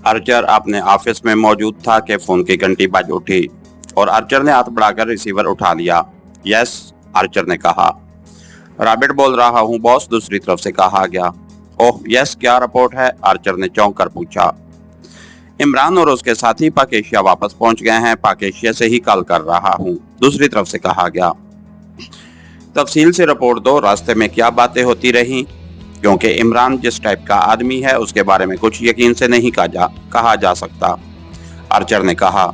Archer अपने office में मौजूद था कि फोन की घंटी बज उठी और अर्चर ने हाथ बढ़ाकर रिसीवर उठा लिया। यस, अर्चर ने कहा। रॉबर्ट बोल रहा हूँ बॉस, दूसरी तरफ से कहा गया। ओह यस, क्या रिपोर्ट है? अर्चर ने चौंक कर पूछा। इमरान और उसके साथी पाकेशिया वापस पहुंच गए हैं, पाकेशिया से ही कॉल कर रहा हूँ, दूसरी तरफ से कहा गया। तफसील से रिपोर्ट दो, रास्ते में क्या बातें होती रही, क्योंकि इमरान जिस टाइप का आदमी है उसके बारे में कुछ यकीन से नहीं कहा जा सकता, आर्चर ने कहा।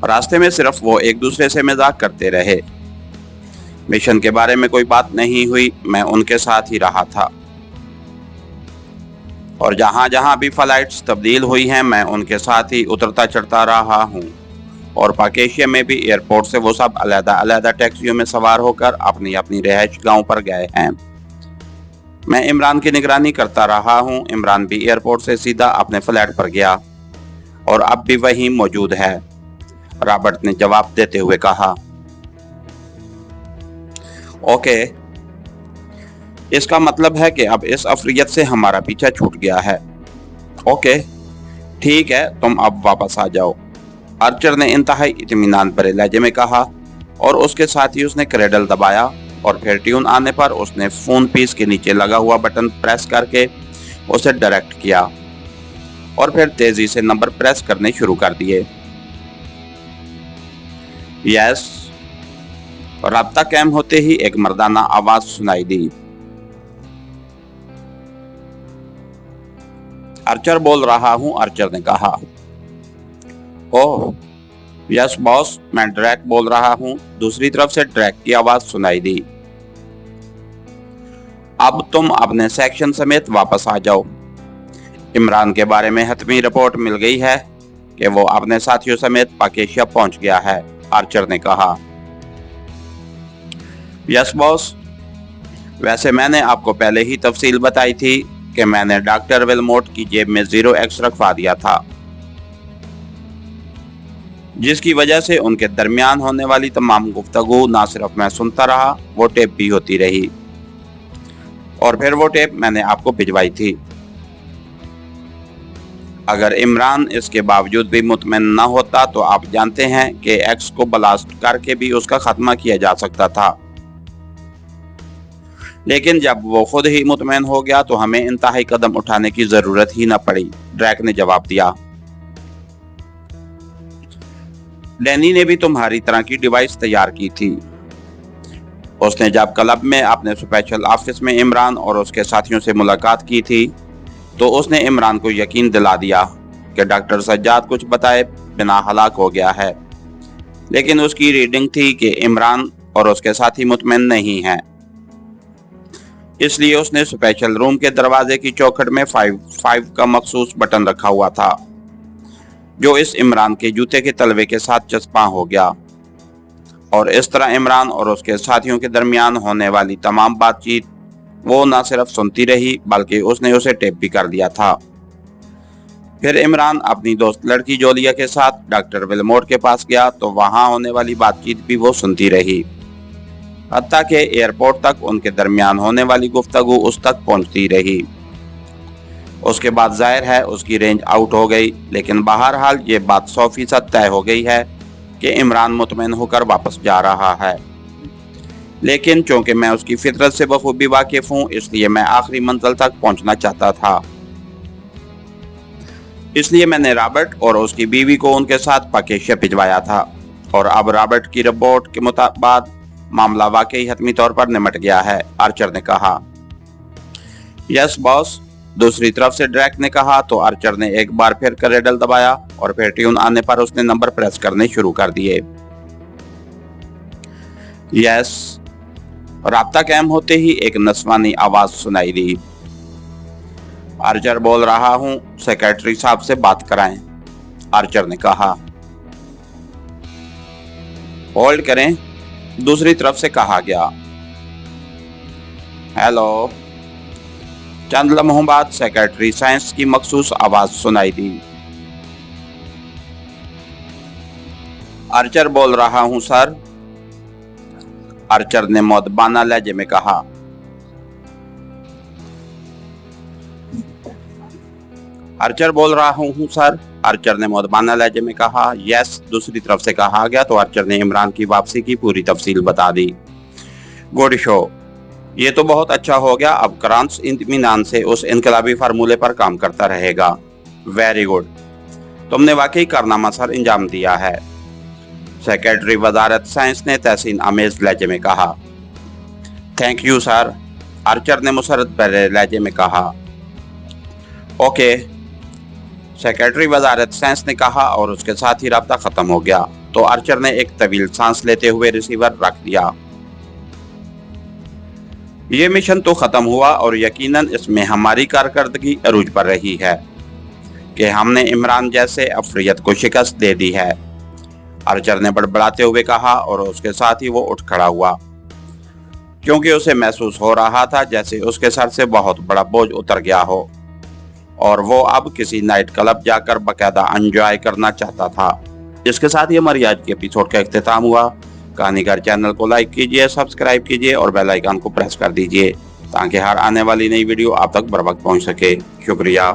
रास्ते में सिर्फ वो एक दूसरे से मजाक करते रहे। मिशन के बारे में कोई बात नहीं हुई, मैं उनके साथ ही रहा था और जहां जहां भी फ्लाइट्स तब्दील हुई हैं मैं उनके साथ ही उतरता चढ़ता रहा हूं। और पाकेशिया में भी एयरपोर्ट से वो सब अलग अलग टैक्सियों में सवार होकर अपनी अपनी रिहायश गांव पर गए हैं। मैं इमरान की निगरानी करता रहा हूं। इमरान भी एयरपोर्ट से सीधा अपने फ्लैट पर गया और अब भी वहीं मौजूद है, रॉबर्ट ने जवाब देते हुए कहा। ओके, इसका मतलब है कि अब इस अफरियत से हमारा पीछा छूट गया है। ओके ठीक है, तुम अब वापस आ जाओ, आर्चर ने इंतहाई इत्मीनान भरे लहजे में कहा और उसके साथ ही उसने क्रेडल दबाया और फिर ट्यून आने पर उसने फोन पीस के नीचे लगा हुआ बटन प्रेस करके उसे डायरेक्ट किया और फिर तेजी से नंबर प्रेस करने शुरू कर दिए। यस, राब्ता कायम होते ही एक मर्दाना आवाज सुनाई दी। आर्चर बोल रहा हूँ, आर्चर ने कहा। ओह यस बॉस, मैं ड्रैक बोल रहा हूँ, दूसरी तरफ से ड्रैक की आवाज सुनाई दी। अब तुम अपने सेक्शन समेत वापस आ जाओ। इमरान के बारे में हतमी रिपोर्ट मिल गई है कि वो अपने साथियों समेत पाकेशिया पहुंच गया है, आर्चर ने कहा। यस बॉस, वैसे मैंने आपको पहले ही तफसील बताई थी कि मैंने डॉक्टर विलमोट की जेब में 0x रखवा दिया था, जिसकी वजह से उनके दरमियान होने वाली तमाम गुफ्तगू ना सिर्फ मैं सुनता रहा, वो टेप भी होती रही और फिर वो टेप मैंने आपको भिजवाई थी। अगर इमरान इसके बावजूद भी मुतमईन न होता तो आप जानते हैं कि एक्स को ब्लास्ट करके भी उसका खात्मा किया जा सकता था, लेकिन जब वो खुद ही मुतमईन हो गया तो हमें इंतहाई कदम उठाने की जरूरत ही न पड़ी, ड्रैक ने जवाब दिया। डैनी ने भी तुम्हारी तरह की डिवाइस तैयार की थी। उसने जब क्लब में अपने स्पेशल ऑफिस में इमरान और उसके साथियों से मुलाकात की थी तो उसने इमरान को यकीन दिला दिया कि डॉक्टर सज्जाद कुछ बताए बिना हलाक हो गया है, लेकिन उसकी रीडिंग थी कि इमरान और उसके साथी मुतमईन नहीं हैं। इसलिए उसने स्पेशल रूम के दरवाजे की चौखट में 5 का मखसूस बटन रखा हुआ था, जो इस इमरान के जूते के तलवे के साथ चस्पा हो गया और इस तरह इमरान और उसके साथियों के दरमियान होने वाली तमाम बातचीत वो न सिर्फ सुनती रही बल्कि उसने उसे टेप भी कर दिया था। फिर इमरान अपनी दोस्त लड़की जोलिया के साथ डॉक्टर विलमोट के पास गया तो वहां होने वाली बातचीत भी वो सुनती रही, हत्ता के एयरपोर्ट तक उनके दरमियान होने वाली गुफ्तगू उस तक पहुंचती रही। उसके बाद जाहिर है उसकी रेंज आउट हो गई, लेकिन बहरहाल ये बात 100% तय हो गई है कि इमरान मुतमईन होकर वापस जा रहा है। लेकिन चूंकि मैं उसकी फितरत से बखूबी वाकिफ हूँ, इसलिए मैं आखिरी मंजिल तक पहुंचना चाहता था। इसलिए मैंने रॉबर्ट और उसकी बीवी को उनके साथ पाकेशिया भिजवाया था और अब रॉबर्ट की रिपोर्ट के मुताबिक मामला वाकई हतमी तौर पर निमट गया है, आर्चर ने कहा। यस बॉस, दूसरी तरफ से ड्रैक ने कहा तो आर्चर ने एक बार फिर क्रेडल दबाया और फिर ट्यून आने पर उसने नंबर प्रेस करने शुरू कर दिए। यस, राब्ता कायम होते ही एक नस्वानी आवाज सुनाई दी। आर्चर बोल रहा हूं, सेक्रेटरी साहब से बात कराएं, आर्चर ने कहा। होल्ड करें, दूसरी तरफ से कहा गया। हेलो। चंद लम्हों बाद सेक्रेटरी साइंस की मखसूस आवाज सुनाई दी। आर्चर बोल रहा हूं सर, आर्चर ने मौदबाना लहजे में कहा। आर्चर बोल रहा हूँ सर, आर्चर ने मुअद्दबाना लहजे में कहा। यस, दूसरी तरफ से कहा गया तो आर्चर ने इमरान की वापसी की पूरी तफसील बता दी। गुड शो, ये तो बहुत अच्छा हो गया। अब क्रांस इत्मीनान से उस इनकलाबी फार्मूले पर काम करता रहेगा। वेरी गुड, तुमने वाकई कारनामा सर अंजाम दिया है, सेक्रेटरी वजारत साइंस ने तहसीन आमेज लहजे में कहा। थैंक यू सर, आर्चर ने मुसरत भरे लहजे में कहा। ओके, सेक्रेटरी वजारत साइंस ने कहा और उसके साथ ही राब्ता खत्म हो गया। तो आर्चर ने एक तवील सांस लेते हुए रिसीवर रख दिया। ये मिशन तो खत्म हुआ और यकीनन इसमें हमारी कारकर्दगी अरूज पर रही है कि हमने इमरान जैसे अफरियत को शिकस्त दे दी है, आर्चर ने बड़बड़ाते हुए कहा और उसके साथ ही वो उठ खड़ा हुआ, क्योंकि उसे महसूस हो रहा था जैसे उसके सर से बहुत बड़ा बोझ उतर गया हो और वो अब किसी नाइट क्लब जाकर बाकायदा एंजॉय करना चाहता था। इसके साथ ही हमारी आज के एपिसोड का इख्तिताम हुआ। कहानीगर चैनल को लाइक कीजिए, सब्सक्राइब कीजिए और बेल आइकन को प्रेस कर दीजिए ताकि हर आने वाली नई वीडियो आप तक बर वक्त पहुंच सके। शुक्रिया।